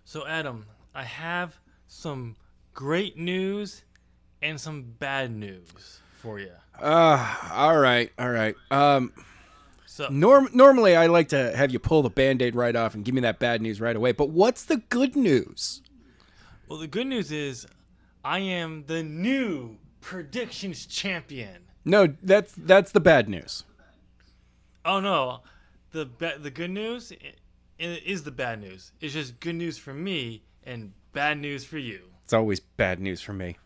So, Adam, I have some great news and some bad news for you. All right, all right. So, Normally I like to have you pull the band-aid right off and give me that bad news right away. But what's the good news? well, the good news is I am the new predictions champion. No, that's the bad news. Oh no, the good news is the bad news. It's just good news for me and bad news for you. It's always bad news for me.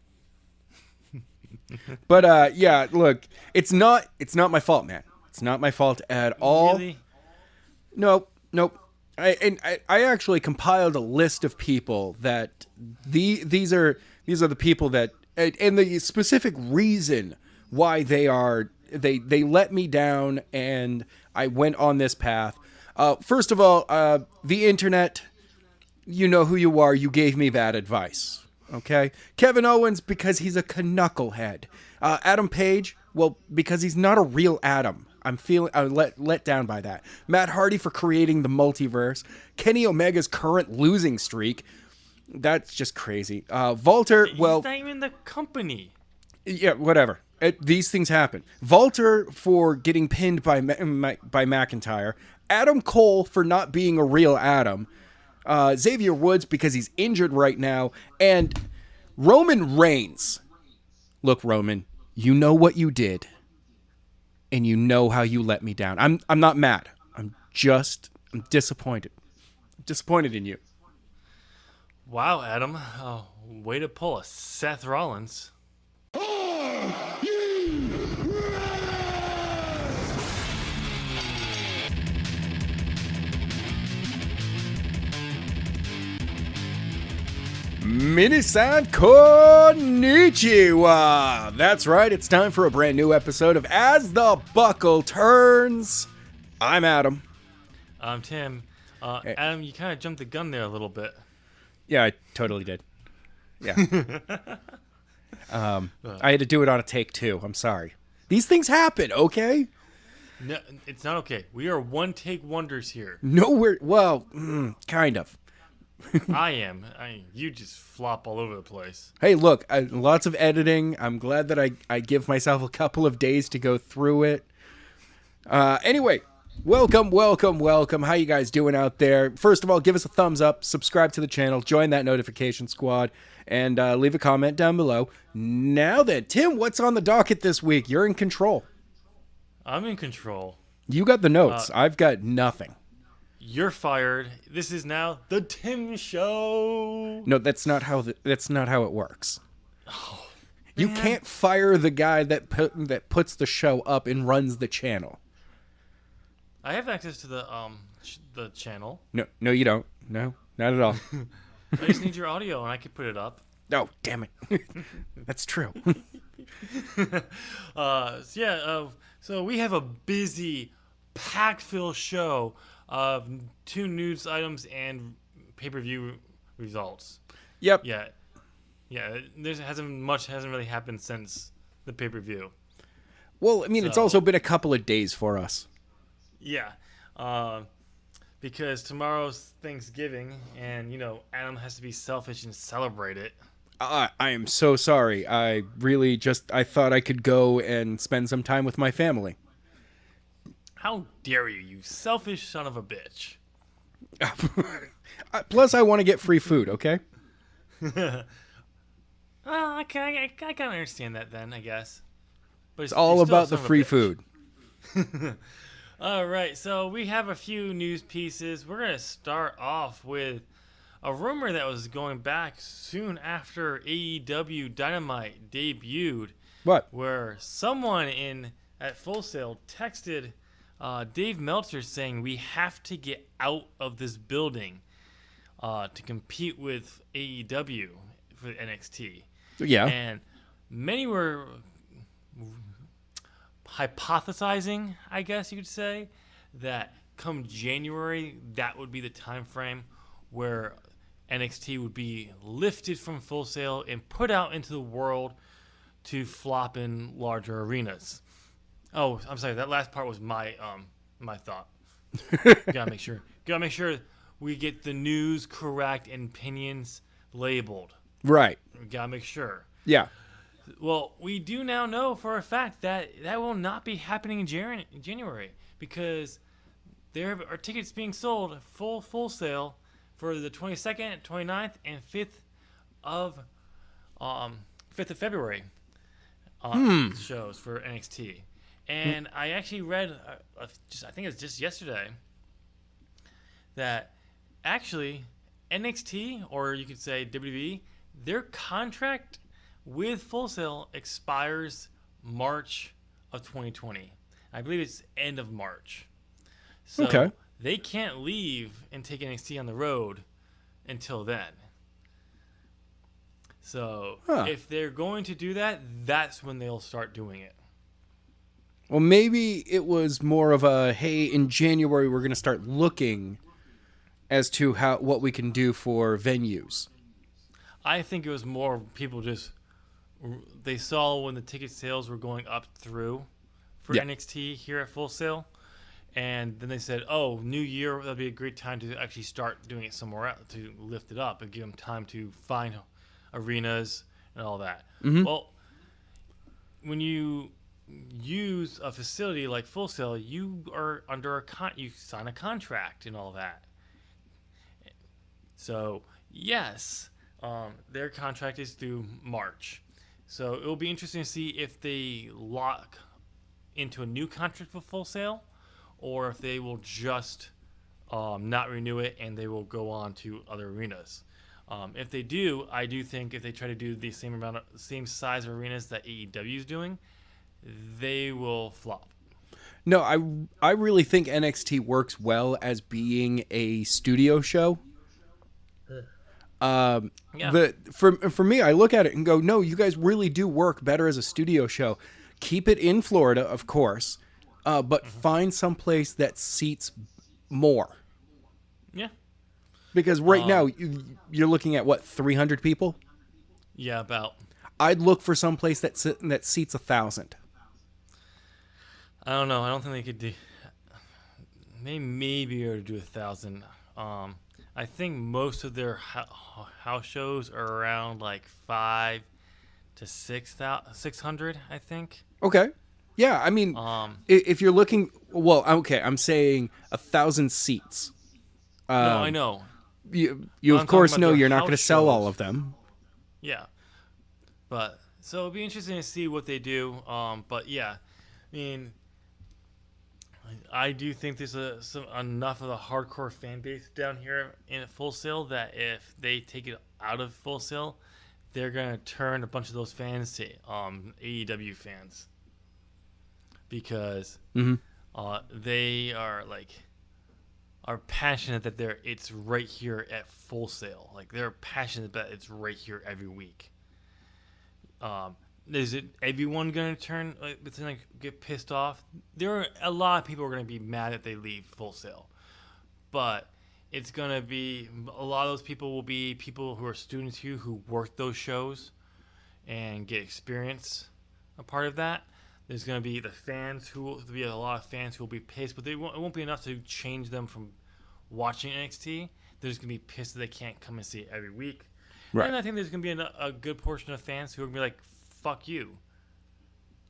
But yeah, look, it's not my fault, man. It's not my fault at all. Really? Nope, nope. I actually compiled a list of people that these are the people that and the specific reason why they let me down and I went on this path. First of all, the internet, you know who you are. You gave me bad advice. Okay, Kevin Owens because he's a knucklehead. Adam Page, well, because he's not a real Adam. I'm feeling let down by that. Matt Hardy for creating the multiverse. Kenny Omega's current losing streak. That's just crazy. Walter, well, He's not even the company. yeah, whatever. These things happen. Walter for getting pinned by by McIntyre. Adam Cole for not being a real Adam. Xavier Woods because he's injured right now, and Roman Reigns. Look, Roman, you know what you did, and you know how you let me down. I'm not mad. I'm disappointed. I'm disappointed in you. Wow, Adam. Way to pull a Seth Rollins. Minisan Konnichiwa! That's right, it's time for a brand new episode of As the Buckle Turns. I'm Adam. I'm Tim. Hey. Adam, you kind of jumped the gun there a little bit. Yeah, I totally did. Yeah. I had to do it on a take two. I'm sorry. These things happen, okay? No, it's not okay. We are one take wonders here. Nowhere. Well, kind of. You just flop all over the place. Hey, look, lots of editing. I'm glad that I give myself a couple of days to go through it. Anyway, welcome. How you guys doing out there? First of all, give us a thumbs up, subscribe to the channel, join that notification squad, and leave a comment down below. Now then, Tim, what's on the docket this week? You're in control. I'm in control. You got the notes. I've got nothing. You're fired. This is now the Tim Show. No, that's not how it works. You can't fire the guy that puts the show up and runs the channel. I have access to the channel. No, you don't. No, not at all. I just need your audio and I can put it up. No, damn it. That's true. So we have a busy, packed-filled show of 2 news items and pay-per-view results. Yep. Yeah. There hasn't really happened since the pay-per-view. Well, I mean, it's also been a couple of days for us. Yeah. Because tomorrow's Thanksgiving, and Adam has to be selfish and celebrate it. I am so sorry. I thought I could go and spend some time with my family. How dare you, you selfish son of a bitch. Plus, I want to get free food, okay? I kind of understand that then, I guess. But It's all about the free food. All right, so we have a few news pieces. We're going to start off with a rumor that was going back soon after AEW Dynamite debuted. What? Where someone at Full Sail texted Dave Meltzer saying we have to get out of this building to compete with AEW for NXT. Yeah. And many were hypothesizing, I guess you could say, that come January, that would be the time frame where NXT would be lifted from Full Sail and put out into the world to flop in larger arenas. Oh, I'm sorry. That last part was my thought. Gotta make sure we get the news correct and opinions labeled. Right. We gotta make sure. Yeah. Well, we do now know for a fact that that will not be happening in January because there are tickets being sold full sale for the 22nd, 29th, and 5th of 5th of February shows for NXT. And I actually read, I think it was just yesterday, that actually NXT, or you could say WWE, their contract with Full Sail expires March of 2020. I believe it's end of March. So Okay. they can't leave and take NXT on the road until then. So if they're going to do that, that's when they'll start doing it. Well, maybe it was more of a, hey, in January we're going to start looking as to what we can do for venues. I think it was more people they saw when the ticket sales were going up through for NXT here at Full Sail, and then they said, "Oh, new year, that'd be a great time to actually start doing it somewhere else to lift it up and give them time to find arenas and all that." Mm-hmm. Well, when you use a facility like Full Sail, you are under you sign a contract and all that. So yes, their contract is through March. So it will be interesting to see if they lock into a new contract with Full Sail, or if they will just not renew it and they will go on to other arenas. If they do, I do think if they try to do the same size of arenas that AEW is doing, they will flop. No, I really think NXT works well as being a studio show. For me, I look at it and go, no, you guys really do work better as a studio show. Keep it in Florida, of course, but find some place that seats more. Yeah. Because right now, you're looking at, 300 people? Yeah, about. I'd look for some place that seats 1,000. I don't know. I don't think they could do. They may be able to do 1,000. I think most of their house shows are around like 500 to 600. I think. Okay. Yeah, I mean, if you're looking, I'm saying 1,000 seats. No, I know. You of course know you're not going to sell all of them. Yeah, but so it'll be interesting to see what they do. But yeah, I mean, I do think there's enough of the hardcore fan base down here in Full Sail that if they take it out of Full Sail, they're gonna turn a bunch of those fans to AEW fans because they are passionate that it's right here at Full Sail. Like they're passionate that it's right here every week. Is it everyone gonna get pissed off? There are a lot of people who are gonna be mad if they leave Full Sail, but it's gonna be a lot of those people will be people who are students here who work those shows and get experience a part of that. There's going to be a lot of fans who will be pissed, but it won't be enough to change them from watching NXT. They're just going to be pissed that they can't come and see it every week. Right. And I think there's going to be a good portion of fans who are going to be like, fuck you.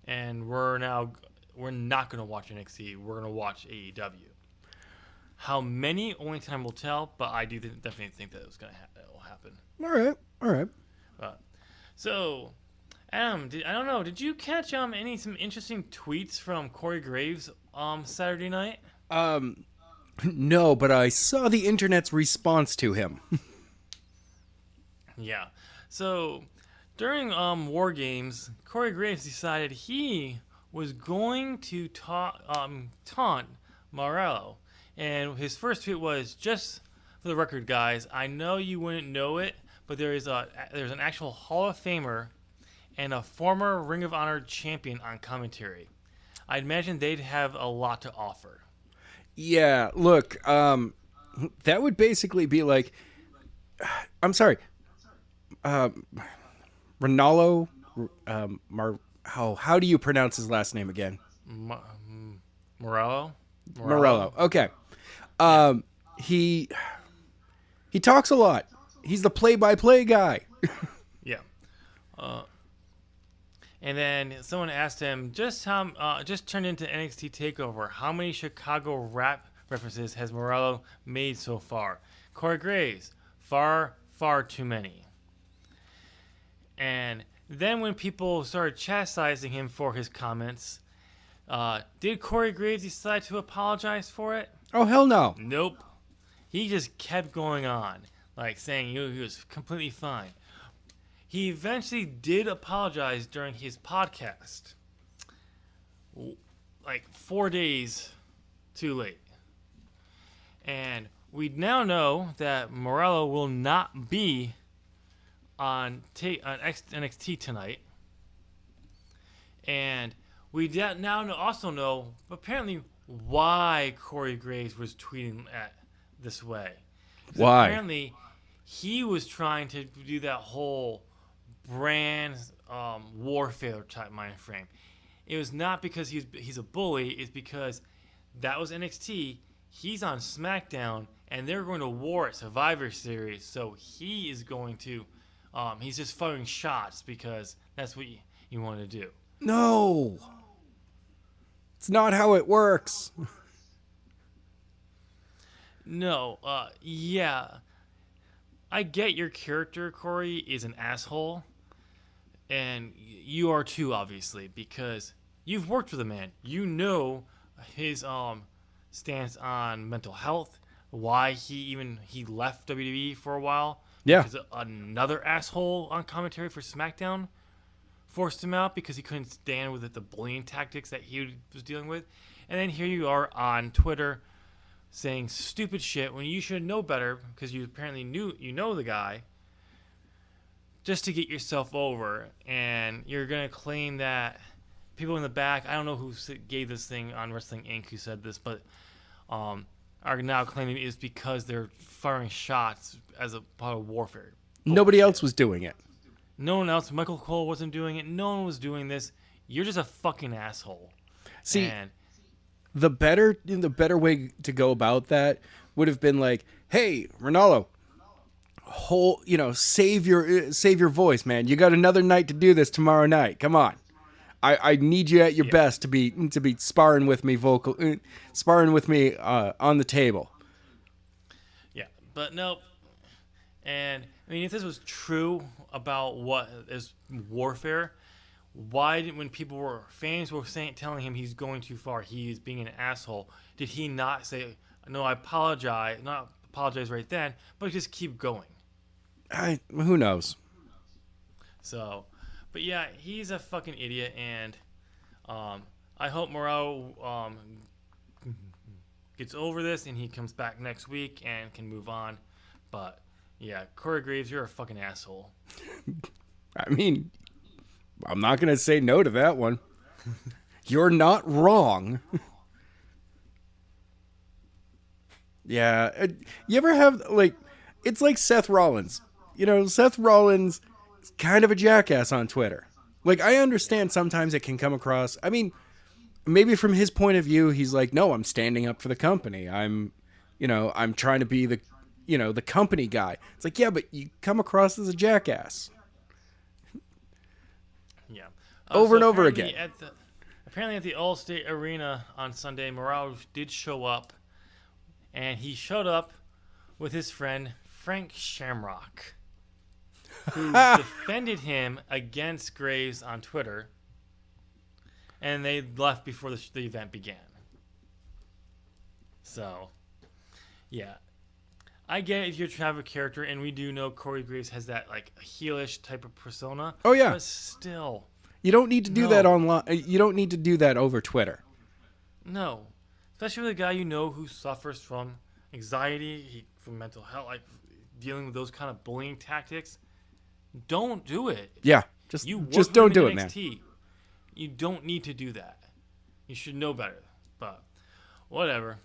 And we're not going to watch NXT. We're going to watch AEW. How many? Only time will tell, but I do definitely think that it will happen. All right. So... Adam, I don't know. Did you catch some interesting tweets from Corey Graves Saturday night? No, but I saw the internet's response to him. Yeah. So during War Games, Corey Graves decided he was going to taunt Morello, and his first tweet was, "Just for the record, guys, I know you wouldn't know it, but there's an actual Hall of Famer and a former Ring of Honor champion on commentary. I'd imagine they'd have a lot to offer." Yeah, look, that would basically be like, I'm sorry, Ronaldo, how do you pronounce his last name again? Morello? Okay. He talks a lot. He's the play-by-play guy. Yeah. And then someone asked him just turned into NXT Takeover. How many Chicago rap references has Morello made so far? Corey Graves, far too many. And then when people started chastising him for his comments, did Corey Graves decide to apologize for it? Oh, hell no. Nope. He just kept going on, like saying he was completely fine. He eventually did apologize during his podcast, like 4 days too late. And we now know that Morello will not be on NXT tonight. And we now also know, apparently, why Corey Graves was tweeting this way. Why? Apparently, he was trying to do that whole brand warfare type mind frame. It was not because he's a bully. It's because that was NXT. He's on SmackDown, and they're going to war at Survivor Series. So he is going to, he's just firing shots because that's what you want to do. No. It's not how it works. No, yeah. I get your character, Corey, is an asshole. And you are too, obviously, because you've worked with the man. You know his stance on mental health, why he left WWE for a while. Yeah. Because another asshole on commentary for SmackDown forced him out because he couldn't stand with the bullying tactics that he was dealing with. And then here you are on Twitter saying stupid shit when you should know better because you apparently know the guy just to get yourself over. And you're going to claim that people in the back, I don't know who gave this thing on Wrestling Inc. who said this, but are now claiming it's because they're firing shots as a part of warfare. Nobody else was doing it. No one else. Michael Cole wasn't doing it. No one was doing this. You're just a fucking asshole. See, the better way to go about that would have been like, hey, Ronaldo, save your voice, man. You got another night to do this tomorrow night. Come on. I need you at your best to be sparring with me on the table. Yeah, but nope. And I mean, if this was true about what is warfare, why did when fans were telling him he's going too far, he is being an asshole, did he not say no? I apologize, not apologize right then, but just keep going? Who knows? So. But yeah, he's a fucking idiot, and I hope Morello gets over this and he comes back next week and can move on. But yeah, Corey Graves, you're a fucking asshole. I mean, I'm not gonna say no to that one. You're not wrong. Yeah, you ever have it's like Seth Rollins. Seth Rollins. Kind of a jackass on Twitter. I understand sometimes it can come across. I mean, maybe from his point of view, he's like, no, I'm standing up for the company. I'm trying to be the company guy. It's like, yeah, but you come across as a jackass. Yeah. Over and over again. Apparently at the Allstate Arena on Sunday, Morello did show up, and he showed up with his friend Frank Shamrock, who defended him against Graves on Twitter, and they left before the event began. So, yeah. I get if you're trying to have a character, and we do know Corey Graves has that, heelish type of persona. Oh, yeah. But still. You don't need to do that online. You don't need to do that over Twitter. No. Especially with a guy who suffers from anxiety, from mental health, dealing with those kind of bullying tactics. Don't do it. Yeah, just don't do it, man. You don't need to do that. You should know better. But whatever.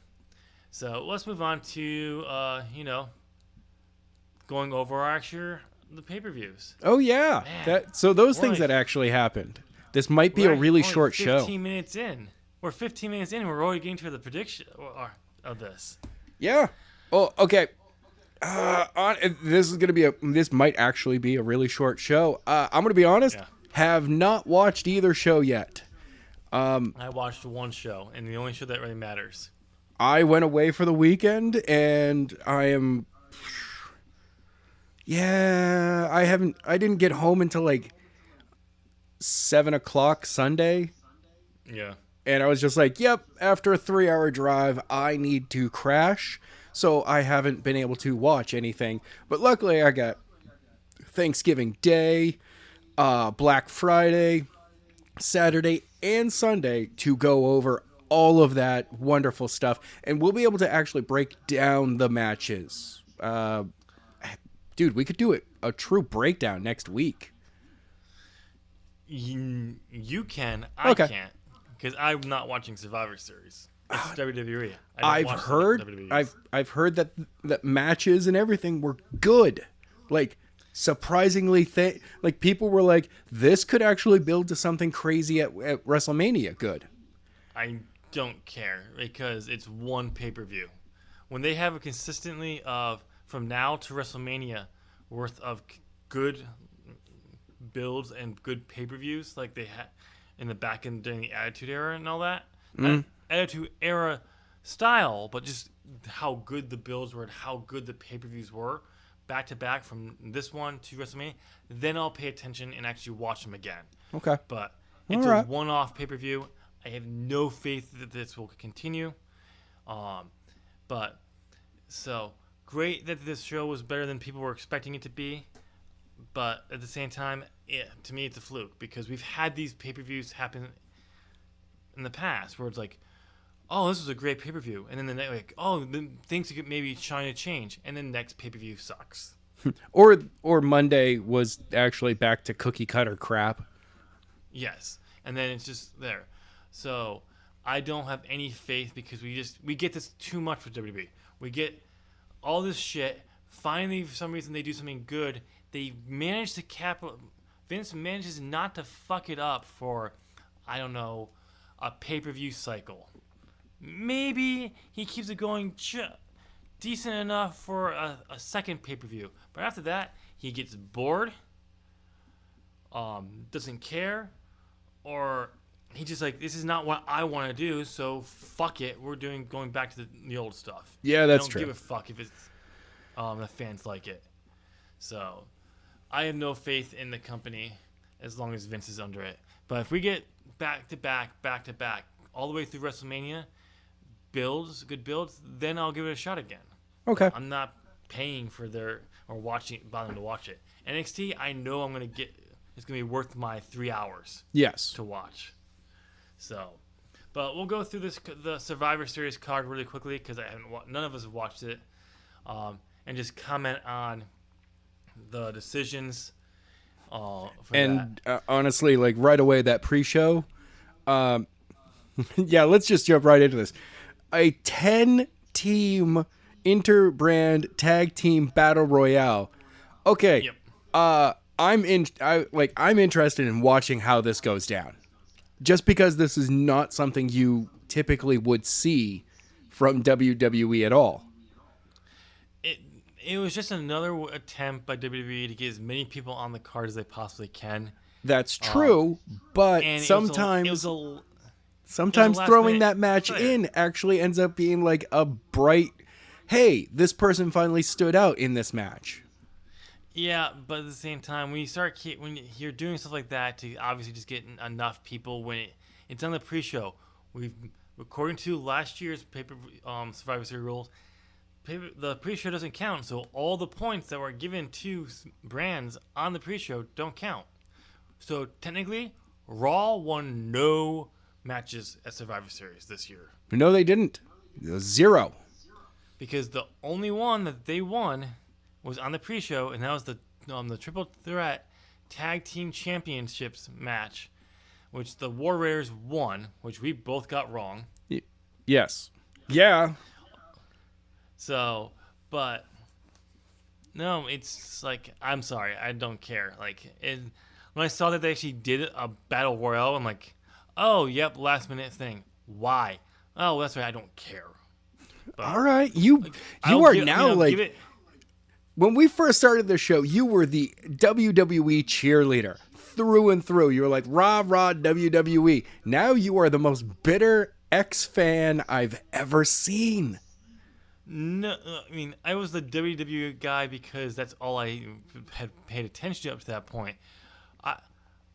So let's move on to going over the pay-per-views. Oh yeah, those things that actually happened. This might be a really short show. 15 minutes in. We're 15 minutes in. And we're already getting to the prediction of this. Yeah. Oh, okay. This is gonna be this might actually be a really short show. I'm gonna be honest. Yeah. Have not watched either show yet. I watched one show, and the only show that really matters. I went away for the weekend, and I am. Yeah, I didn't get home until like 7 o'clock Sunday, Yeah. and I was just like, "Yep." After a 3-hour drive, I need to crash. So I haven't been able to watch anything. But luckily, I got Thanksgiving Day, Black Friday, Saturday, and Sunday to go over all of that wonderful stuff, and we'll be able to actually break down the matches. Dude, we could do it a true breakdown next week. You can. I Okay. can't. Because I'm not watching Survivor Series. It's WWE. I've heard that matches and everything were good. Like surprisingly like people were like, this could actually build to something crazy at WrestleMania. Good. I don't care because it's one pay-per-view. When they have a consistently of from now to WrestleMania worth of good builds and good pay-per-views like they had in the back end during the Attitude Era and all that. Attitude Era style, but just how good the builds were and how good the pay-per-views were back to back from this one to WrestleMania, then I'll pay attention and actually watch them again. Okay. But it's All right. a one-off pay-per-view. I have no faith that this will continue. But so great that this show was better than people were expecting it to be. But at the same time, to me, it's a fluke because we've had these pay-per-views happen in the past where it's like, oh, this was a great pay-per-view. And then the next, like, oh, then things could maybe trying to change. And then the next pay-per-view sucks. Or Monday was actually back to cookie cutter crap. Yes. And then it's just there. So I don't have any faith because we get this too much with WWE. We get all this shit. Finally, for some reason, they do something good. They manage to Vince manages not to fuck it up for, I don't know, a pay-per-view cycle. Maybe he keeps it going decent enough for a second pay-per-view. But after that, he gets bored, doesn't care, or he just like, this is not what I want to do, so fuck it. We're going back to the old stuff. Yeah, that's I true. don't give a fuck if it's the fans like it. So I have no faith in the company as long as Vince is under it. But if we get back to back, all the way through WrestleMania, good builds, then I'll give it a shot again. Okay. I'm not paying for bothering to watch it. NXT, I know it's going to be worth my 3 hours Yes. to watch. So, but we'll go through the Survivor Series card really quickly because none of us have watched it, and just comment on the decisions. Honestly, like right away, that pre-show, yeah, let's just jump right into this. A 10-team interbrand tag team battle royale. Okay. Yep. I'm interested in watching how this goes down. Just because this is not something you typically would see from WWE at all. It was just another attempt by WWE to get as many people on the card as they possibly can. That's true, but And sometimes last throwing minute that match player. in actually ends up being like a bright, hey, this person finally stood out in this match. Yeah, but at the same time, when you're doing stuff like that to obviously just get enough people when it's on the pre-show, according to last year's Survivor Series rules, the pre-show doesn't count, so all the points that were given to brands on the pre-show don't count. So technically, Raw won no matches at Survivor Series this year No, they didn't. 0. because the only one that they won was on the pre-show, and that was the Triple Threat Tag Team Championships match, which the War Raiders won, which we both got wrong. Yes. Yeah. So, but no, it's like, I'm sorry, I don't care. Like, when I saw that they actually did a battle royale, I'm like, oh, yep, last minute thing. Why? Oh, that's right, I don't care. But All right. You are now like when we first started the show, you were the WWE cheerleader through and through. You were like, rah, rah, WWE. Now you are the most bitter X-fan I've ever seen. No, I mean, I was the WWE guy because that's all I had paid attention to up to that point.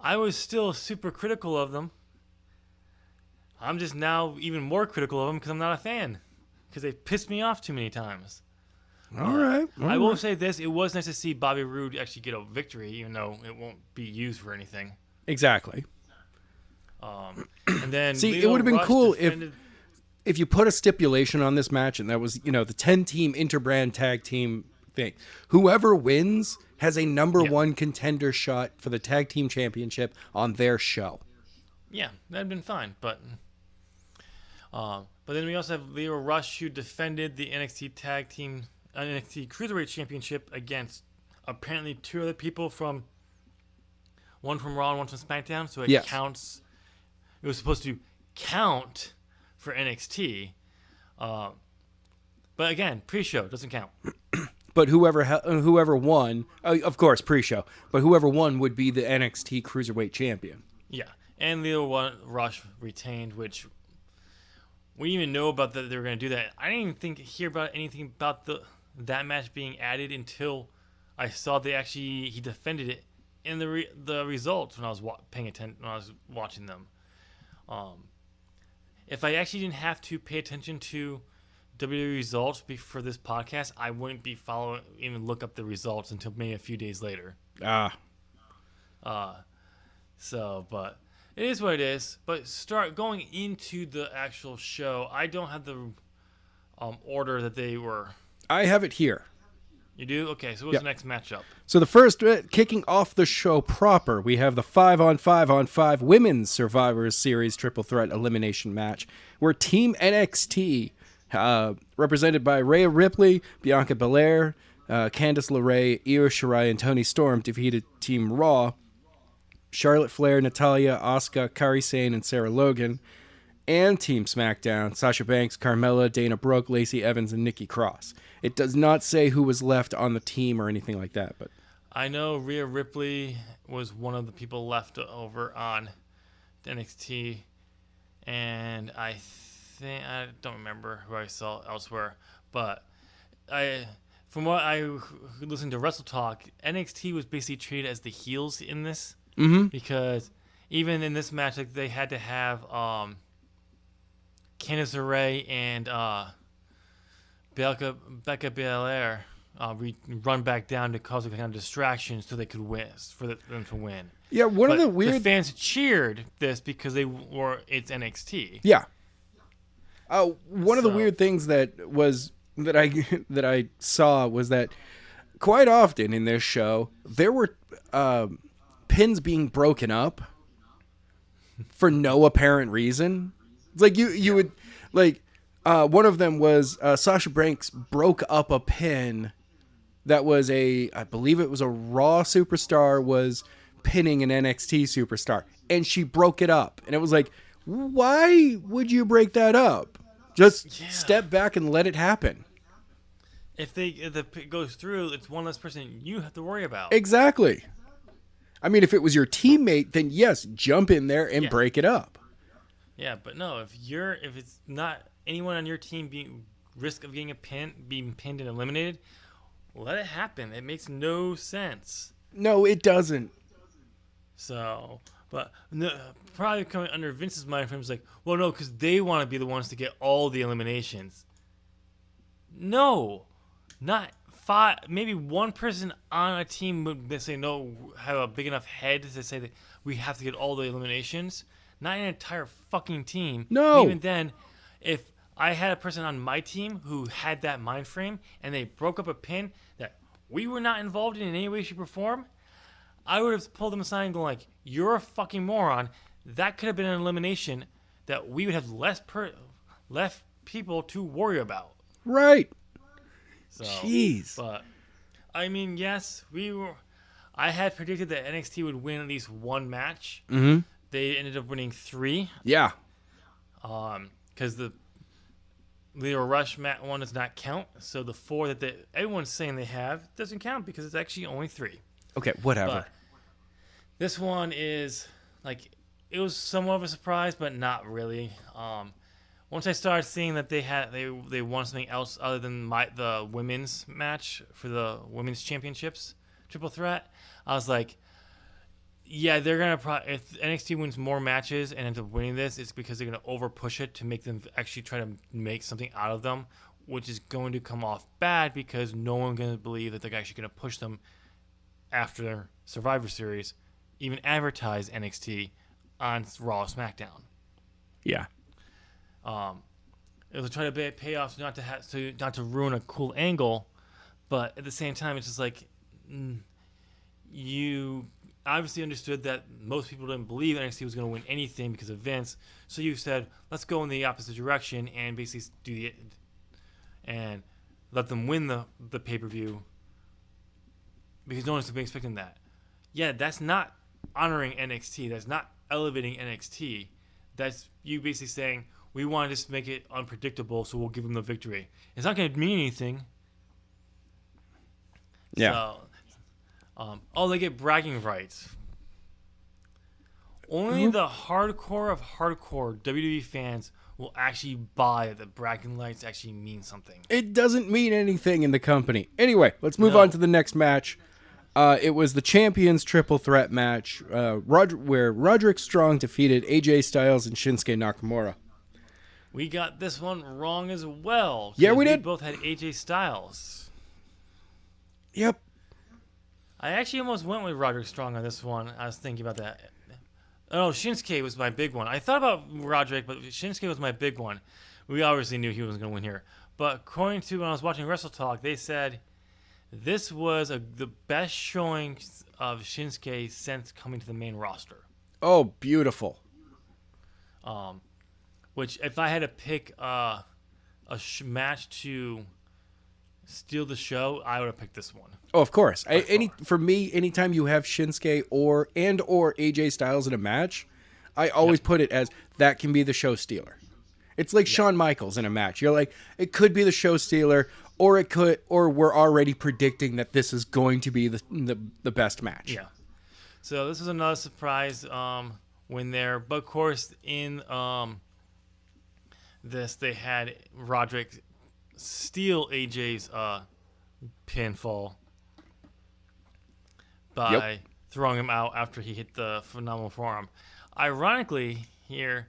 I was still super critical of them. I'm just now even more critical of them because I'm not a fan. Because they've pissed me off too many times. All right. I will say this. It was nice to see Bobby Roode actually get a victory, even though it won't be used for anything. Exactly. And then See, Leo it would have been Rush cool defended... if you put a stipulation on this match and that was, the 10-team interbrand tag team thing. Whoever wins has a number one contender shot for the tag team championship on their show. Yeah, that'd been fine, but then we also have Leo Rush, who defended the NXT Cruiserweight Championship against apparently two other people one from Raw and one from SmackDown. So it counts. It was supposed to count for NXT, but again, pre-show doesn't count. But whoever won, of course, pre-show. But whoever won would be the NXT Cruiserweight Champion. Yeah, and Leo Rush retained, which we didn't even know about that they were going to do that. I didn't even hear about anything about that match being added until I saw he defended it in the results when I was paying attention when I was watching them. If I actually didn't have to pay attention to WWE results for this podcast, I wouldn't be even look up the results until maybe a few days later. But it is what it is. But start going into the actual show. I don't have the order that they were. I have it here. You do? Okay, so what's the next matchup? So the first, kicking off the show proper, we have the 5-on-5-on-5 Women's Survivor Series Triple Threat Elimination Match, where Team NXT, represented by Rhea Ripley, Bianca Belair, Candice LeRae, Io Shirai, and Toni Storm, defeated Team Raw, Charlotte Flair, Natalya, Asuka, Kairi Sane, and Sarah Logan, and Team SmackDown, Sasha Banks, Carmella, Dana Brooke, Lacey Evans, and Nikki Cross. It does not say who was left on the team or anything like that, but I know Rhea Ripley was one of the people left over on NXT, and I don't remember who I saw elsewhere, but from what I listened to Wrestle Talk, NXT was basically treated as the heels in this, because even in this match, like, they had to have Candice LeRae and Becca Belair run back down to cause a kind of distraction so they could win, for them to win. Yeah, the fans cheered this because it's NXT. Yeah. One of the weird things that I saw was that quite often in this show there were pins being broken up for no apparent reason. It's like you would like. One of them was Sasha Banks broke up a pin that was I believe it was a Raw superstar was pinning an NXT superstar, and she broke it up. And it was like, why would you break that up? Just step back and let it happen. If the pin goes through, it's one less person you have to worry about. Exactly. I mean, if it was your teammate, then yes, jump in there and break it up. Yeah, but no, if it's not anyone on your team being risk of being pinned and eliminated, let it happen. It makes no sense. No, it doesn't. So, but probably coming under Vince's mind frame is like, well, no, because they want to be the ones to get all the eliminations. No, not five. Maybe one person on a team would say no, have a big enough head to say that we have to get all the eliminations. Not an entire fucking team. No. Even then, if I had a person on my team who had that mind frame and they broke up a pin that we were not involved in any way, shape, or form, I would have pulled them aside and gone like, you're a fucking moron. That could have been an elimination that we would have less people to worry about. Right. So, jeez. But, I mean, yes, I had predicted that NXT would win at least one match. Mm-hmm. They ended up winning 3. Yeah. Because the Rush one does not count. So the 4 that everyone's saying they have doesn't count because it's actually only 3. Okay, whatever. But this one is like it was somewhat of a surprise, but not really. Once I started seeing that they won something else other than the women's match for the women's championships triple threat, I was like, yeah, they're gonna if NXT wins more matches and ends up winning this, it's because they're gonna over push it to make them actually try to make something out of them, which is going to come off bad because no one's gonna believe that they're actually gonna push them after Survivor Series, even advertise NXT on Raw or SmackDown. Yeah. It was try to pay off not to ruin a cool angle, but at the same time, it's just like you obviously understood that most people didn't believe NXT was going to win anything because of Vince, so you said let's go in the opposite direction and basically and let them win the pay-per-view because no one's been expecting that. Yeah, that's not honoring NXT. That's not elevating NXT. That's you basically saying we want to just make it unpredictable, so we'll give them the victory. It's not going to mean anything. Yeah. So, they get bragging rights. Only the hardcore of hardcore WWE fans will actually buy that the bragging rights actually mean something. It doesn't mean anything in the company. Anyway, let's move on to the next match. It was the Champions Triple Threat match, where Roderick Strong defeated AJ Styles and Shinsuke Nakamura. We got this one wrong as well. Yeah, we did. We both had AJ Styles. Yep. I actually almost went with Roderick Strong on this one. I was thinking about that. Oh, Shinsuke was my big one. I thought about Roderick, but Shinsuke was my big one. We obviously knew he was going to win here. But according to when I was watching Wrestle Talk, they said this was the best showing of Shinsuke since coming to the main roster. Oh, beautiful. Which, if I had to pick a match to steal the show, I would have picked this one. Oh, of course. For me, anytime you have Shinsuke or AJ Styles in a match, I always put it as that can be the show stealer. It's like Shawn Michaels in a match. You're like, it could be the show stealer, or we're already predicting that this is going to be the best match. Yeah. So this is another surprise win there, but of course in this they had Roderick steal AJ's pinfall by throwing him out after he hit the phenomenal forearm. Ironically, here,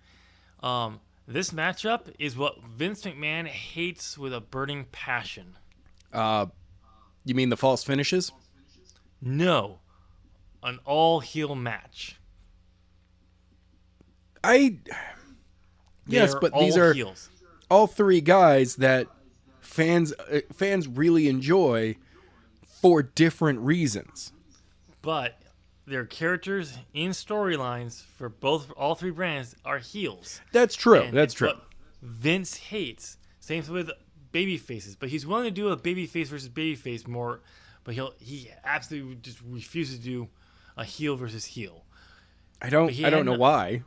this matchup is what Vince McMahon hates with a burning passion. You mean the false finishes? No, an all-heel match. Yes, but these are heels. All 3 guys that fans really enjoy for different reasons. But their characters in storylines for all 3 brands are heels. That's true. And That's true. What Vince hates. Same with baby faces, but he's willing to do a baby face versus baby face more. But he absolutely just refuses to do a heel versus heel. I don't know why.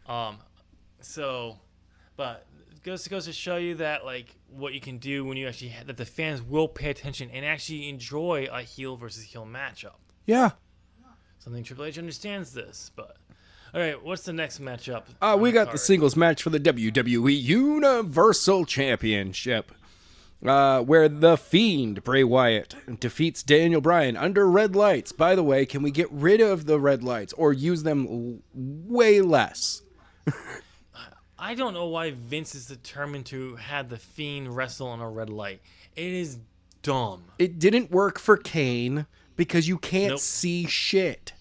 But it goes to show you that like what you can do when you actually that the fans will pay attention and actually enjoy a heel versus heel matchup. Yeah. Something Triple H understands this, but all right, what's the next matchup? We got the singles match for the WWE Universal Championship, where The Fiend, Bray Wyatt, defeats Daniel Bryan under red lights. By the way, can we get rid of the red lights or use them way less? I don't know why Vince is determined to have The Fiend wrestle on a red light. It is dumb. It didn't work for Kane because you can't see shit.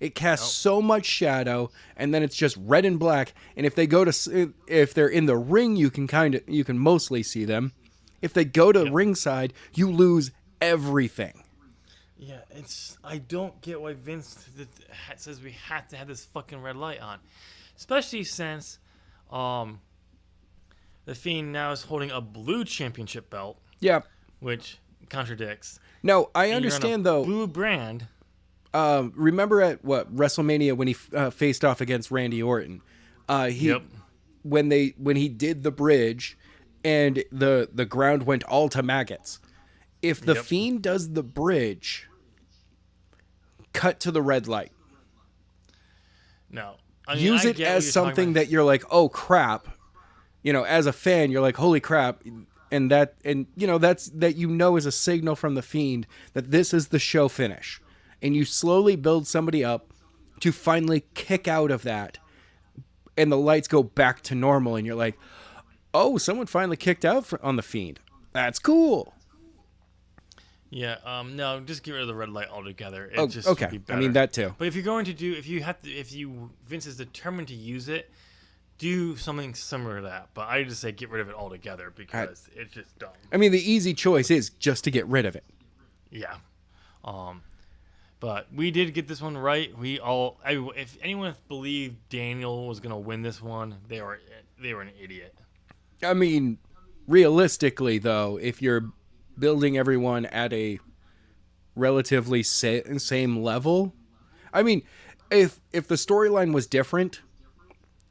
It casts so much shadow, and then it's just red and black. And if they're in the ring, you can mostly see them. If they go to ringside, you lose everything. Yeah, I don't get why Vince says we have to have this fucking red light on, especially since The Fiend now is holding a blue championship belt. Yeah, which contradicts. No, I understand though. Blue brand. Remember at WrestleMania when he faced off against Randy Orton? When he did the bridge, and the ground went all to maggots. If the Yep. Fiend does the bridge, cut to the red light. No. I mean, Use I it get what as you're talking something about. that you're like, oh crap. As a fan, you're like, holy crap. And that's is a signal from the Fiend that this is the show finish. And you slowly build somebody up to finally kick out of that. And the lights go back to normal. And you're like, oh, someone finally kicked out on the Fiend. That's cool. Yeah, no, just get rid of the red light altogether. It Oh, just okay. would be I better. mean, that too. But if you're going to do, if Vince is determined to use it, do something similar to that. But I just say get rid of it altogether because it's just dumb. I mean, the easy choice is just to get rid of it. Yeah. But we did get this one right. If anyone believed Daniel was gonna win this one, they were an idiot. I mean, realistically, though, if you're building everyone at a relatively same level, I mean, if the storyline was different,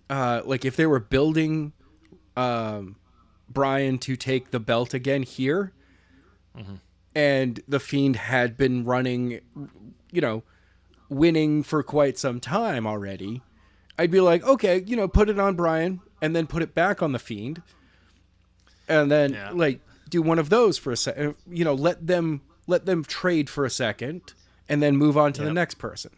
like if they were building Brian to take the belt again here, and the Fiend had been running, winning for quite some time already, I'd be like, okay, put it on Brian and then put it back on the Fiend. And then do one of those for a second, let them trade for a second and then move on to the next person.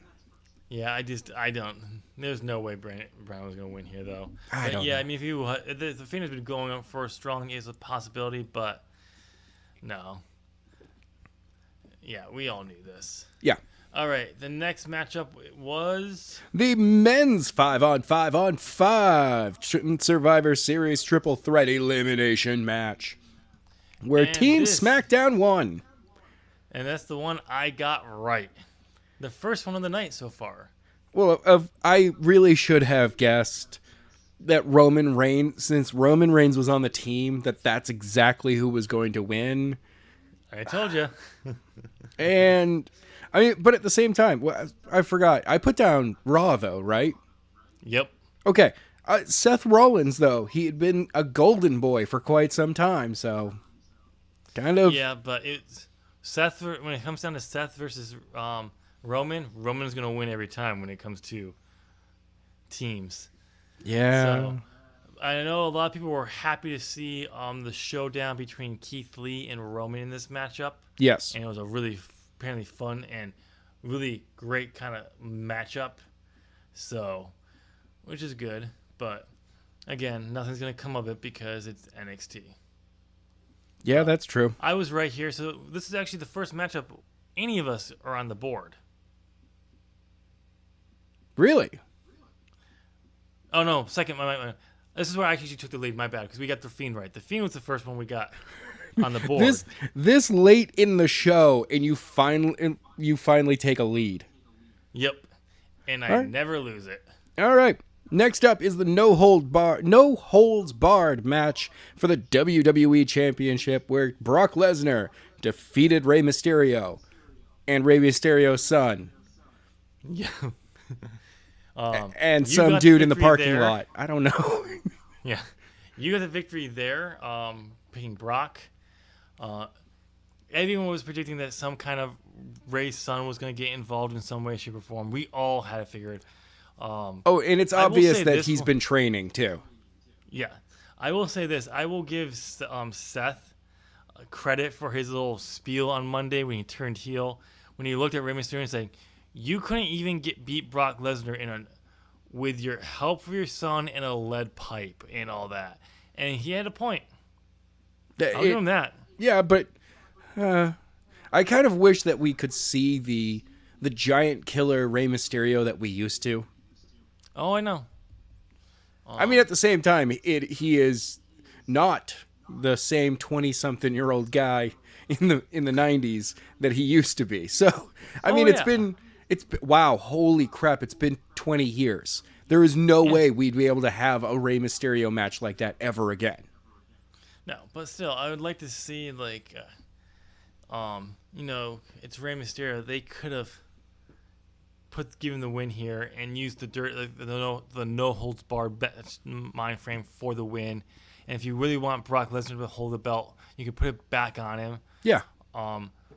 Yeah, I don't. There's no way Brown was going to win here, though. I don't know. I mean, the Fiend has been going up for as strong as a possibility, but no. Yeah, we all knew this. Yeah. All right, the next matchup was The men's 5-on-5 Survivor Series triple threat elimination match, where And Team this- SmackDown won. and that's the one I got right. The first one of the night so far. Well, I really should have guessed that Roman Reigns, since Roman Reigns was on the team, that's exactly who was going to win. I told you. And I mean, but at the same time, I forgot. I put down Raw though, right? Yep. Okay. Seth Rollins though, he had been a golden boy for quite some time, so kind of. Yeah, but it's Seth. When it comes down to Seth versus Roman's gonna win every time when it comes to teams. Yeah. So I know a lot of people were happy to see the showdown between Keith Lee and Roman in this matchup, Yes. and it was a really apparently fun and really great kind of matchup. So, which is good, but again, nothing's gonna come of it because it's NXT. Yeah, that's true. I was right here, so this is actually the first matchup any of us are on the board. Really? Oh no, second. This is where I actually took the lead. My bad, because we got the Fiend right. The Fiend was the first one we got on the board. This late in the show, and you finally take a lead. Yep, and I All right. never lose it. All right. Next up is the no holds barred match for the WWE Championship, where Brock Lesnar defeated Rey Mysterio and Rey Mysterio's son Yeah. and you some got dude in the victory parking there. lot. I don't know. Yeah, you got the victory there. Picking Brock. Everyone was predicting that some kind of Rey's son was going to get involved in some way, shape, or form. We all had it figured. Oh, and it's I will obvious say that this he's one- been training too. Yeah, I will say this. I will give Seth credit for his little spiel on Monday when he turned heel, when he looked at Rey Mysterio and said, "You couldn't even beat Brock Lesnar with your help for your son and a lead pipe and all that," and he had a point. I'll give him that. Yeah, but I kind of wish that we could see the giant killer Rey Mysterio that we used to. Oh, I know. I mean, at the same time, he is not the same 20-something-year-old guy in the 90s that he used to be. So, I mean, yeah. it's been wow, holy crap, it's been 20 years. There is no way we'd be able to have a Rey Mysterio match like that ever again. No, but still, I would like to see it's Rey Mysterio. They could have given the win here and used the no holds barred mind frame for the win, And if you really want Brock Lesnar to hold the belt, you can put it back on him Yeah.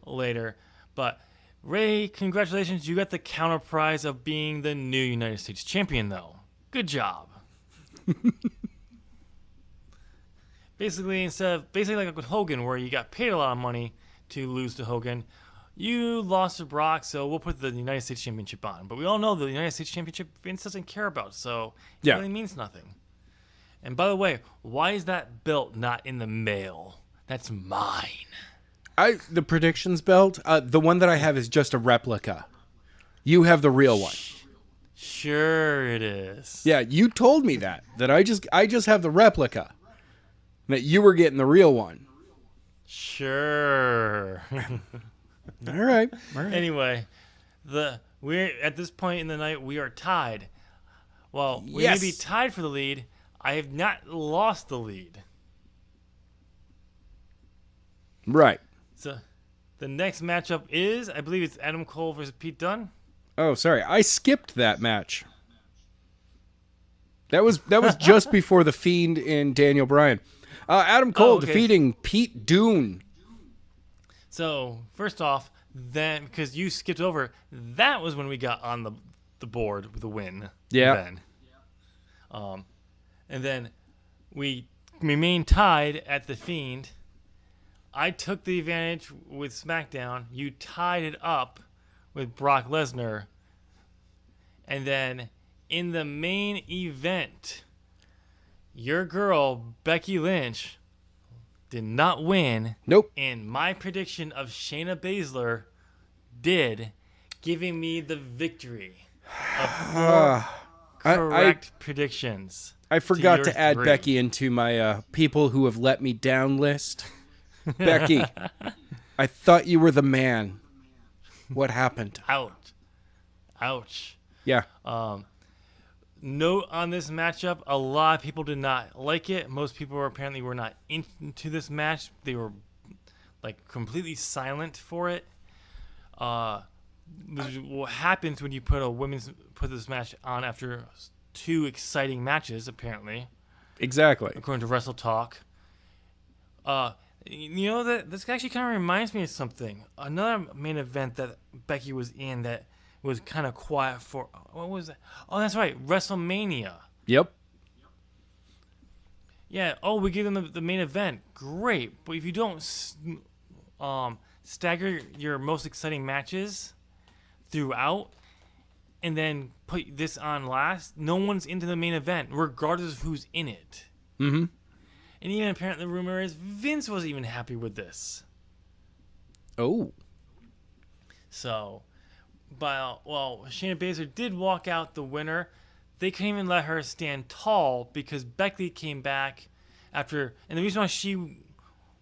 later. But Ray, congratulations. You got the counter prize of being the new United States champion, though. Good job. Basically like with Hogan, where you got paid a lot of money to lose to Hogan, you lost to Brock, so we'll put the United States Championship on. But we all know the United States Championship Vince doesn't care about, so it really means nothing. And by the way, why is that belt not in the mail? That's mine. The predictions belt, the one that I have is just a replica. You have the real one. Sure it is. Yeah, you told me that I just have the replica. That you were getting the real one. Sure. All right. Anyway, we're at this point in the night we are tied. Well, we Yes. may be tied for the lead. I have not lost the lead. Right. So, the next matchup is, I believe it's Adam Cole versus Pete Dunne. Oh, sorry. I skipped that match. That was just before The Fiend and Daniel Bryan. Adam Cole defeating Pete Dunne. So, first off, then because you skipped over, that was when we got on the board with the win. Yeah. Then. And then we remained tied at The Fiend. I took the advantage with SmackDown. You tied it up with Brock Lesnar. And then in the main event, your girl, Becky Lynch, did not win. Nope. And my prediction of Shayna Baszler did, giving me the victory of four correct predictions. I forgot to your add 3. Becky into my people who have let me down list. Becky, I thought you were the man. What happened? Ouch. Yeah. Note on this matchup, a lot of people did not like it. Most people were not into this match. They were like completely silent for it. What happens when you put this match on after 2 exciting matches, apparently, Exactly. according to Wrestle Talk. You know, that this actually kind of reminds me of something. Another main event that Becky was in that was kind of quiet for. What was that? Oh, that's right, WrestleMania. Yep. Yeah. Oh, we give them the main event. Great, but if you don't stagger your most exciting matches throughout, and then put this on last, no one's into the main event, regardless of who's in it. Mm-hmm. And even apparently the rumor is Vince wasn't even happy with this. Oh. So, Shayna Baszler did walk out the winner. They couldn't even let her stand tall because Becky came back after, and the reason why she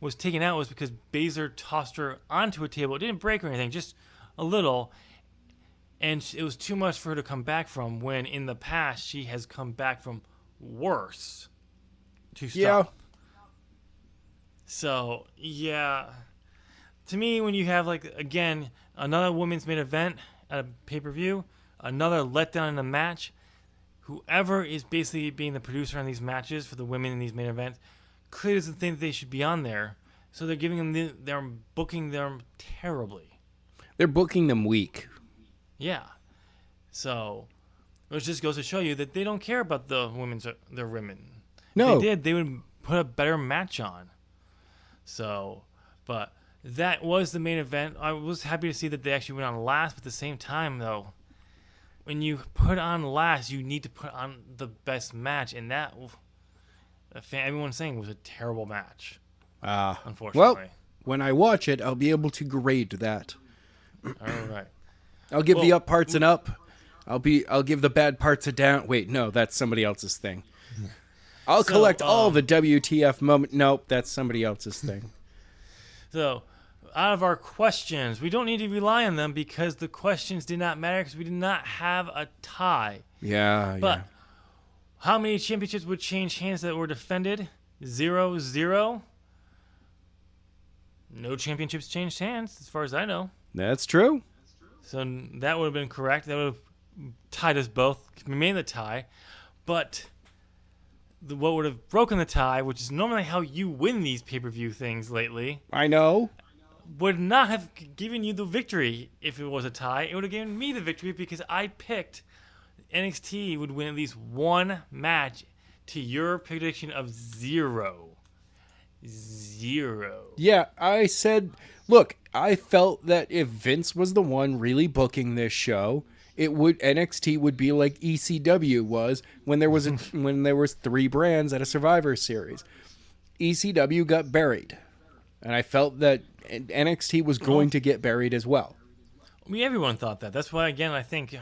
was taken out was because Baszler tossed her onto a table. It didn't break or anything, just a little. And it was too much for her to come back from when in the past she has come back from worse to stop. Yeah. So, yeah. To me, when you have, like, again, another women's main event at a pay-per-view, another letdown in a match, whoever is basically being the producer on these matches for the women in these main events clearly doesn't think that they should be on there. So they're giving them, they're booking them terribly. They're booking them weak. Yeah. So, it just goes to show you that they don't care about their women. No. If they did, they would put a better match on. So, but that was the main event. I was happy to see that they actually went on last, but at the same time, though, when you put on last, you need to put on the best match, and that, everyone's saying, was a terrible match. Unfortunately. Well, when I watch it, I'll be able to grade that. All right. I'll give the up parts an up. I'll give the bad parts a down. Wait, no, that's somebody else's thing. I'll collect all the WTF moment. Nope, that's somebody else's thing. So, out of our questions, we don't need to rely on them because the questions did not matter because we did not have a tie. Yeah, But how many championships would change hands that were defended? 0-0. No championships changed hands, as far as I know. That's true. So that would have been correct. That would have tied us both. We made the tie. But what would have broken the tie, which is normally how you win these pay-per-view things lately, I know. would not have given you the victory if it was a tie. It would have given me the victory because I picked NXT would win at least one match to your prediction of 0. 0. Yeah, I said, look, I felt that if Vince was the one really booking this show, NXT would be like ECW was when there was when there was 3 brands at a Survivor Series. ECW got buried, and I felt that NXT was going to get buried as well. I mean, everyone thought that. That's why, again, I think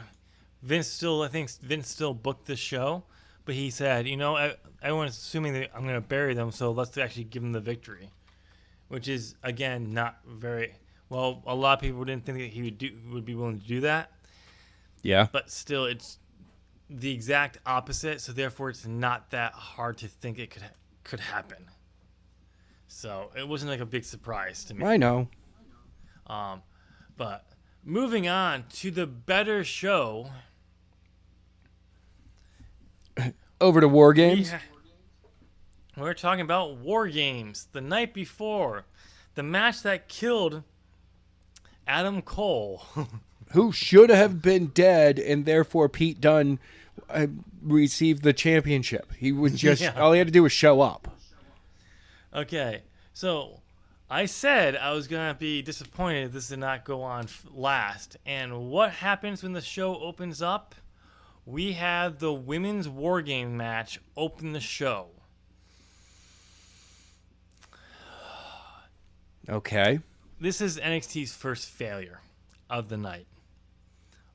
Vince still booked this show, but he said, everyone's assuming that I'm going to bury them, so let's actually give them the victory, which is, again, not very well. A lot of people didn't think that he would be willing to do that. Yeah, but still, it's the exact opposite. So therefore, it's not that hard to think it could happen. So it wasn't like a big surprise to me. I know. But moving on to the better show. Over to War Games. We're talking about War Games. The night before, the match that killed Adam Cole. Who should have been dead, and therefore Pete Dunne received the championship. He was just all he had to do was show up. Okay, so I said I was gonna be disappointed if this did not go on last. And what happens when the show opens up? We have the women's War Game match open the show. Okay. This is NXT's first failure of the night.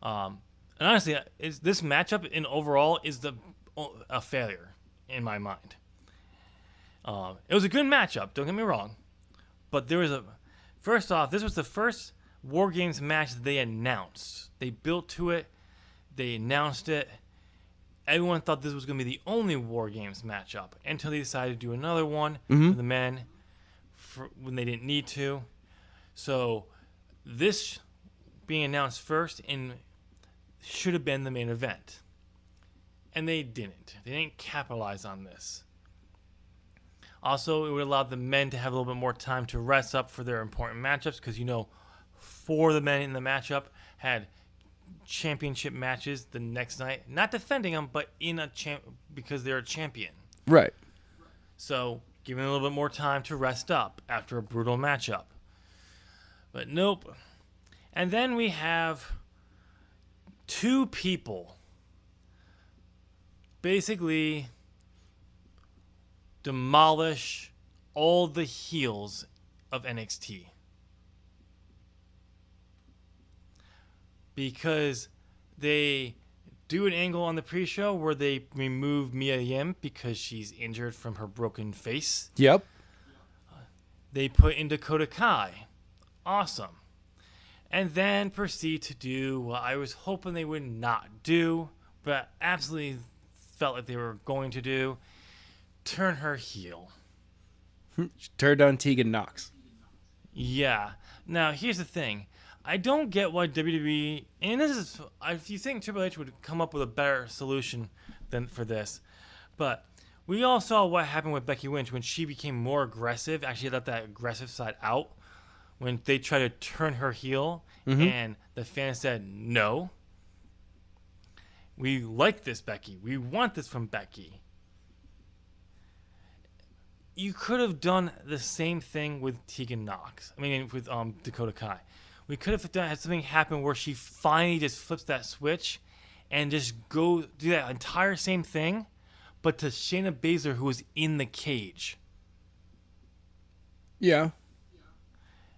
And honestly, this matchup in overall is a failure in my mind. It was a good matchup, don't get me wrong, but first off, this was the first War Games match that they announced. They built to it, they announced it. Everyone thought this was going to be the only War Games matchup until they decided to do another one for the men when they didn't need to. So this being announced first and should have been the main event. And they didn't. They didn't capitalize on this. Also, it would allow the men to have a little bit more time to rest up for their important matchups because, 4 of the men in the matchup had championship matches the next night. Not defending them, but because they're a champion. Right. So, giving a little bit more time to rest up after a brutal matchup. But nope. And then we have 2 people basically demolish all the heels of NXT. Because they do an angle on the pre-show where they remove Mia Yim because she's injured from her broken face. Yep. They put in Dakota Kai. Awesome. And then proceed to do what I was hoping they would not do, but absolutely felt like they were going to do. Turn her heel. Turned on Tegan Nox. Yeah. Now, here's the thing. I don't get why WWE, and this is, if you think Triple H would come up with a better solution than for this, but we all saw what happened with Becky Lynch when she became more aggressive, actually let that aggressive side out, when they tried to turn her heel, and the fans said, no. We like this, Becky. We want this from Becky. You could have done the same thing with Tegan Nox. I mean, with Dakota Kai. We could have had something happen where she finally just flips that switch and just do that entire same thing, but to Shayna Baszler, who was in the cage. Yeah.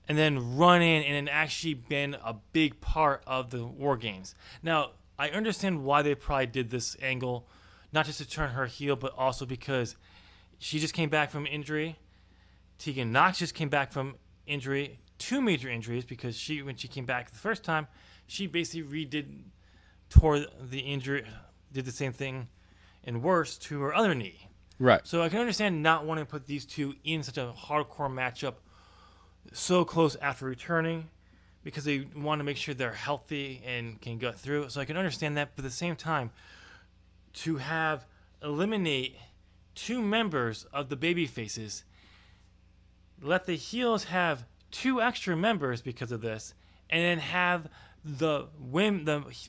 And then run in and actually been a big part of the War Games. Now, I understand why they probably did this angle, not just to turn her heel, but also because she just came back from injury. Tegan Nox just came back from injury, 2 major injuries, because when she came back the first time, she basically tore the injury, did the same thing and worse to her other knee. Right. So I can understand not wanting to put these 2 in such a hardcore matchup so close after returning, because they want to make sure they're healthy and can go through. So I can understand that, but at the same time, to eliminate 2 members of the baby faces, let the heels have 2 extra members because of this, and then have the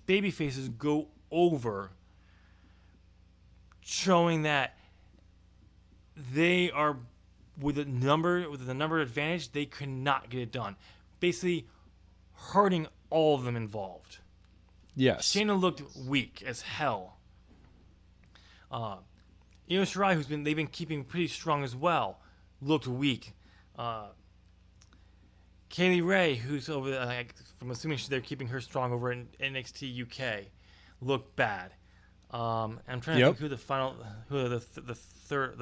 baby faces go over, showing that they are with the number advantage, they could not get it done. Basically hurting all of them involved. Yes. Shayna looked weak as hell. Io Shirai, they've been keeping pretty strong as well, looked weak. Kaylee Ray, who's over there, I'm assuming they're keeping her strong over in NXT UK, looked bad. I'm trying to think who the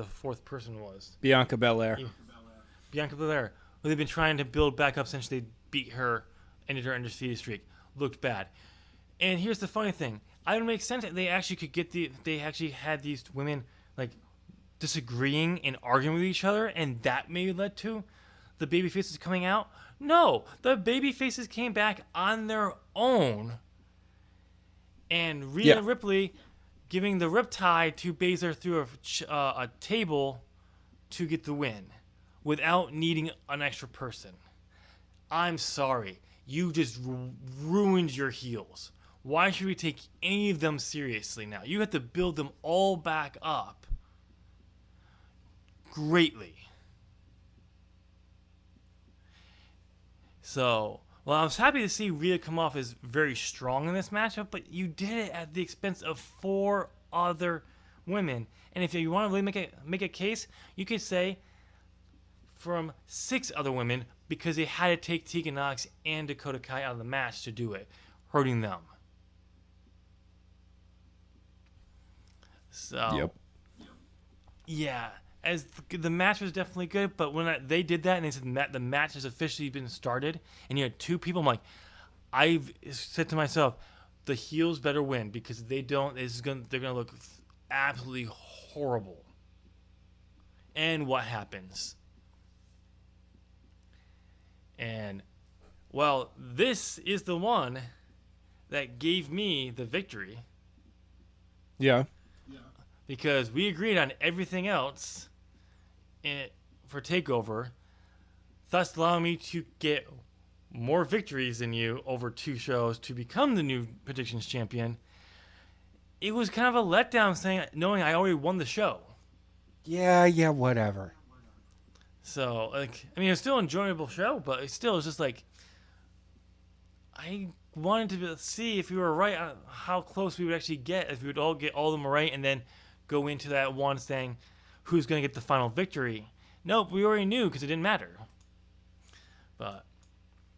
fourth person was. Bianca Belair. Bianca Belair, who they've been trying to build back up since they beat her, ended her undefeated streak, looked bad. And here's the funny thing: I don't make sense that they actually could get they actually had these women like disagreeing and arguing with each other, and that maybe led to the baby faces coming out. No, the baby faces came back on their own, and Rhea Ripley giving the riptide to Baszler through a table to get the win without needing an extra person. I'm sorry. You just ruined your heels. Why should we take any of them seriously now? You have to build them all back up greatly. So, well, I was happy to see Rhea come off as very strong in this matchup, but you did it at the expense of 4 other women. And if you want to really make a case, you could say from 6 other women, because they had to take Tegan Nox and Dakota Kai out of the match to do it, hurting them. So, yeah, as the match was definitely good, but when they did that and they said the match has officially been started, and you had 2 people, I'm like, I've said to myself, the heels better win, because if they don't, they're gonna look absolutely horrible. And what happens? And, well, this is the one that gave me the victory. Yeah. Because we agreed on everything else for TakeOver, thus allowing me to get more victories than you over 2 shows to become the new predictions champion. It was kind of a letdown knowing I already won the show. Yeah, whatever. So, it was still an enjoyable show, but it still was just like, I wanted to see if we were right on how close we would actually get, if we would all get all of them right, and then go into that one saying who's going to get the final victory. Nope, we already knew because it didn't matter. But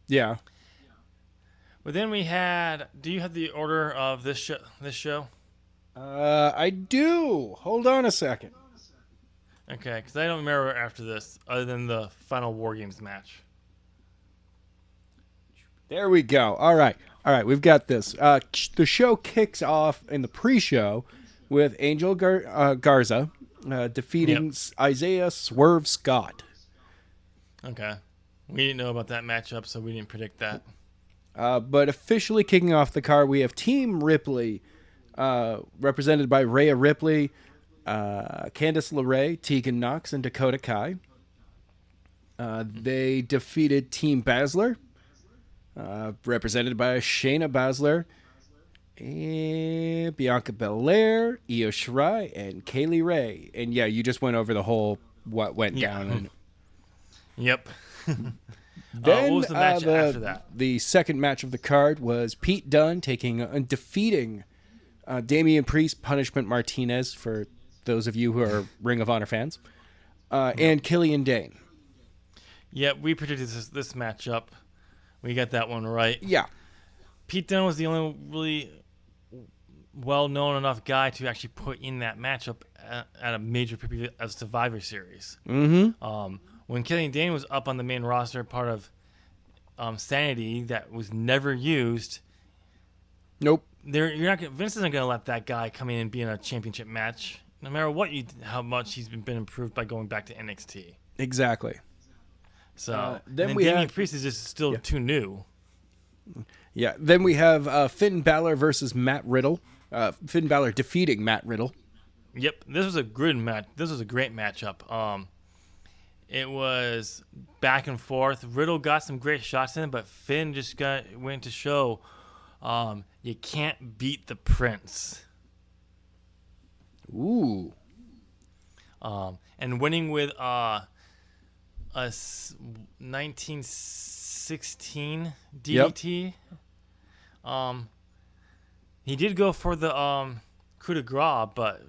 yeah. But then we had. Do you have the order of this show? I do. Hold on a second. Okay, because I don't remember after this, other than the final War Games match. There we go. All right. We've got this. The show kicks off in the pre-show with Angel Garza defeating Isaiah Swerve Scott. Okay. We didn't know about that matchup, so we didn't predict that. But officially kicking off the card, we have Team Ripley, represented by Rhea Ripley, Candice LeRae, Tegan Nox, and Dakota Kai. They defeated Team Baszler, represented by Shayna Baszler, and Bianca Belair, Io Shirai, and Kaylee Ray. And yeah, you just went over the whole what went down. And yep. then what was the match after that? The second match of the card was Pete Dunne defeating Damian Priest, Punishment Martinez, for those of you who are Ring of Honor fans, and Killian Dane. Yeah, we predicted this matchup. We got that one right. Yeah. Pete Dunne was the only really well-known enough guy to actually put in that matchup at a major pay-per-view as Survivor Series. Mm-hmm. When Killian Dane was up on the main roster, part of Sanity, that was never used. Nope. Vince isn't going to let that guy come in and be in a championship match, no matter how much he's been improved by going back to NXT. Exactly. So then Damian Priest is just still too new. Yeah. Then we have Finn Balor versus Matt Riddle. Finn Balor defeating Matt Riddle. Yep, this was a good match. This was a great matchup. It was back and forth. Riddle got some great shots in, but Finn just went to show you can't beat the Prince. Ooh. And winning with a 1916 DDT. He did go for the coup de grace, but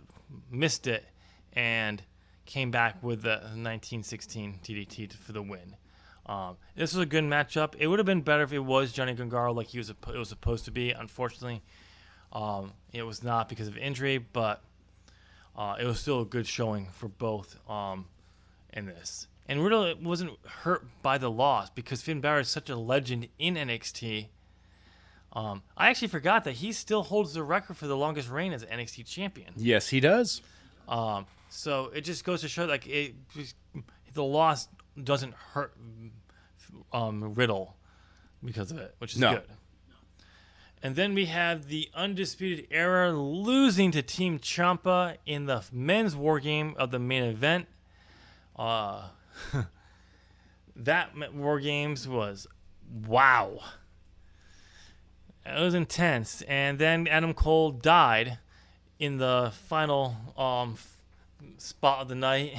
missed it and came back with the 1916 DDT for the win. This was a good matchup. It would have been better if it was Johnny Gargano like it was supposed to be. Unfortunately, it was not because of injury, but it was still a good showing for both in this. And Riddle wasn't hurt by the loss because Finn Balor is such a legend in NXT. I actually forgot that he still holds the record for the longest reign as NXT champion. Yes, he does. So it just goes to show like the loss doesn't hurt Riddle because of it, which is good. And then we have the Undisputed Era losing to Team Ciampa in the men's war game of the main event. That war games was wow. It was intense. And then Adam Cole died in the final spot of the night.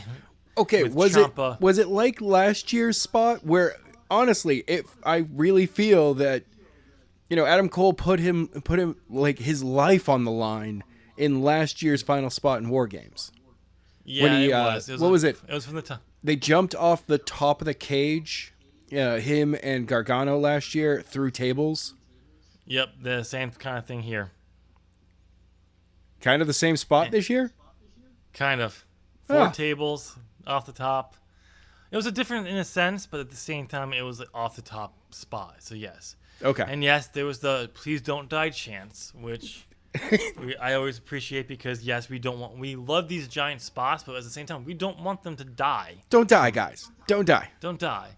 Okay, was it like last year's spot where honestly, I really feel that Adam Cole put him like his life on the line in last year's final spot in War Games. Yeah, when he, it was. What was it? It was from the top. They jumped off the top of the cage, him and Gargano last year through tables. Yep, the same kind of thing here. Kind of the same spot this year? Kind of. 4 tables off the top. It was a different in a sense, but at the same time, it was an off the top spot. So yes. Okay. And yes, there was the "please don't die" chants, which I always appreciate because yes, we love these giant spots, but at the same time, we don't want them to die. Don't die, guys. Don't die. Don't die.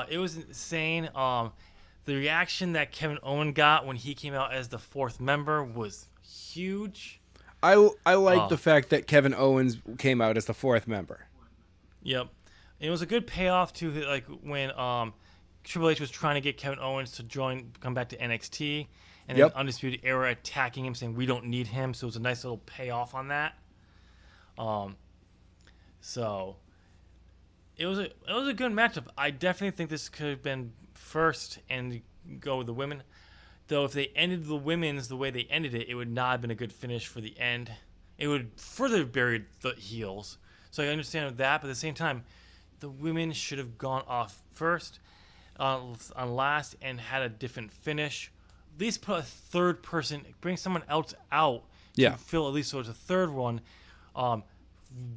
It was insane. The reaction that Kevin Owens got when he came out as the 4th member was huge. I like the fact that Kevin Owens came out as the 4th member. Yep. It was a good payoff to like when Triple H was trying to get Kevin Owens to come back to NXT, and then Undisputed Era attacking him, saying we don't need him. So it was a nice little payoff on that. So it was a good matchup. I definitely think this could have been first and go with the women. Though if they ended the women's the way they ended it, it would not have been a good finish for the end. It would further bury the heels. So I understand that, but at the same time, the women should have gone off first, on last, and had a different finish. At least put a third person, bring someone else out to fill at least so it's a third one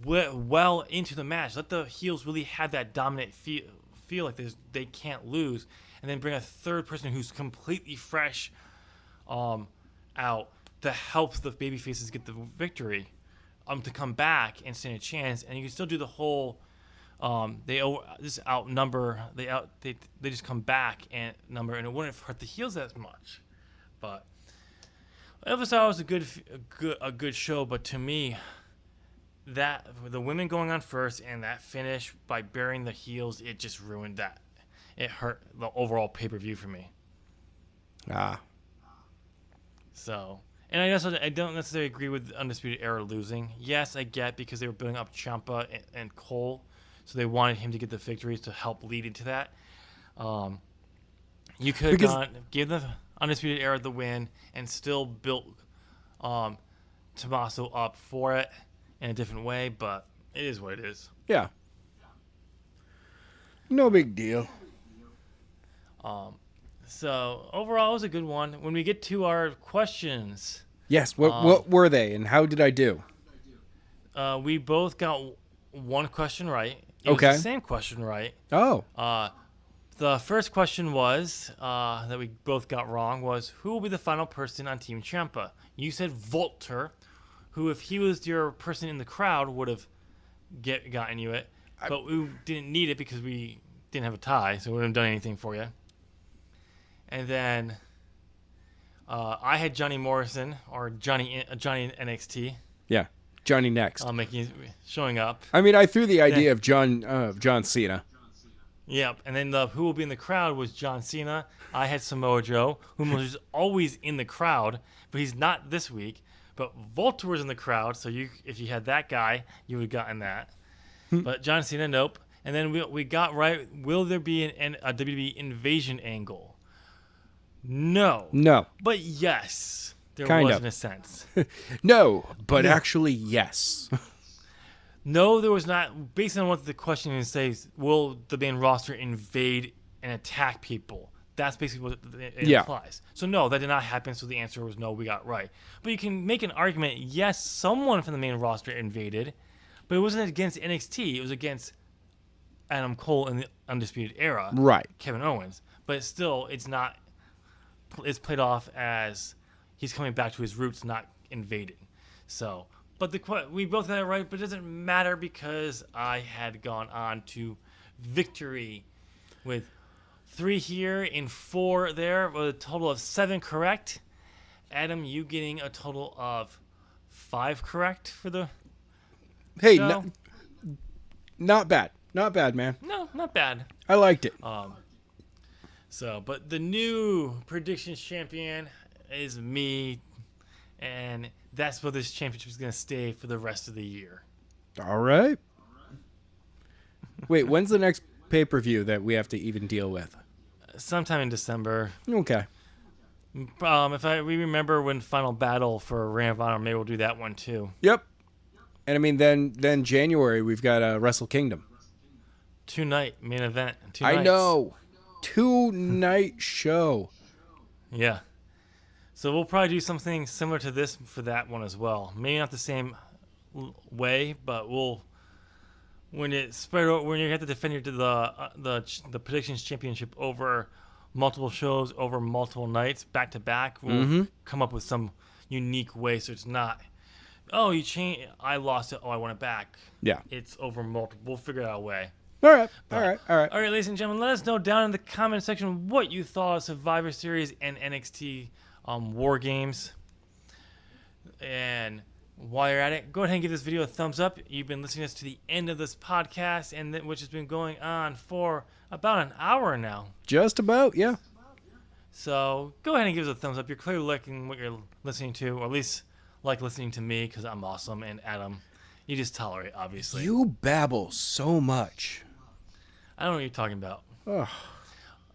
well into the match. Let the heels really have that dominant feel like they can't lose, and then bring a third person who's completely fresh out to help the babyfaces get the victory, to come back and stand a chance. And you can still do the whole they just outnumber. They just come back and number, and it wouldn't hurt the heels as much. But I was thought it was a good show. But to me, that the women going on first and that finish by burying the heels, it just ruined that. It hurt the overall pay-per-view for me. So, and I don't necessarily agree with Undisputed Era losing. Yes, I get because they were building up Ciampa and Cole, so they wanted him to get the victories to help lead into that. You could not give the Undisputed Era the win and still built Tommaso up for it in a different way, but it is what it is. Yeah. No big deal. So overall, it was a good one. When we get to our questions, yes, what were they, and how did I do? We both got one question right. It okay. was the same question right. Oh. The first question was that we both got wrong was who will be the final person on Team Ciampa? You said Walter, who if he was your person in the crowd would have gotten you it, but we didn't need it because we didn't have a tie, so we wouldn't have done anything for you. And then I had Johnny Morrison or Johnny in NXT. Yeah. Johnny Next. Showing up. I mean, I threw the idea of John Cena. Yep, and then who will be in the crowd was John Cena. I had Samoa Joe, who was always in the crowd, but he's not this week. But Volter was in the crowd, so if you had that guy, you would have gotten that. But John Cena, nope. And then we got right, will there be a WWE invasion angle? No. No. But yes, there Kind was of. in a sense. No, but actually, yes. No, there was not. Based on what the question says, will the main roster invade and attack people? That's basically what it implies. So no, that did not happen. So the answer was no, we got right. But you can make an argument, yes, someone from the main roster invaded, but it wasn't against NXT. It was against Adam Cole in the Undisputed Era. Right. Kevin Owens. But still, it's played off as he's coming back to his roots, not invading. So, but we both got it right, but it doesn't matter because I had gone on to victory with 3 here and 4 there, with a total of 7 correct. Adam, you getting a total of 5 correct for the Hey, show? not bad. Not bad, man. No, not bad. I liked it. But the new predictions champion is me, and that's where this championship is going to stay for the rest of the year. All right. Wait, when's the next pay-per-view that we have to even deal with? Sometime in December. Okay. If we remember when Final Battle for Ring of Honor, maybe we'll do that one too. Yep. And I mean, then January we've got Wrestle Kingdom. 2-night main event. 2 nights. I know. 2-night show. Yeah. So we'll probably do something similar to this for that one as well. Maybe not the same way, but when you have to defend the predictions championship over multiple shows over multiple nights back to back, we'll come up with some unique way so it's not, oh, you changed, I lost it, oh, I want it back. Yeah. It's over multiple. We'll figure out a way. All right. All right. All right, ladies and gentlemen, let us know down in the comment section what you thought of Survivor Series and NXT War Games. And while you're at it, go ahead and give this video a thumbs up. You've been listening to the end of this podcast, which has been going on for about an hour now. Just about, yeah. So go ahead and give us a thumbs up. You're clearly liking what you're listening to, or at least like listening to me because I'm awesome, and Adam, you just tolerate, obviously. You babble so much. I don't know what you're talking about.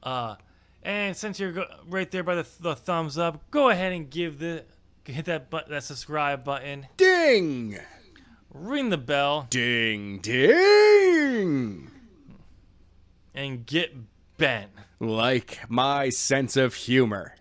Ugh. And since you're right there by the thumbs up, go ahead and hit that subscribe button. Ding! Ring the bell. Ding, ding! And get bent. Like my sense of humor.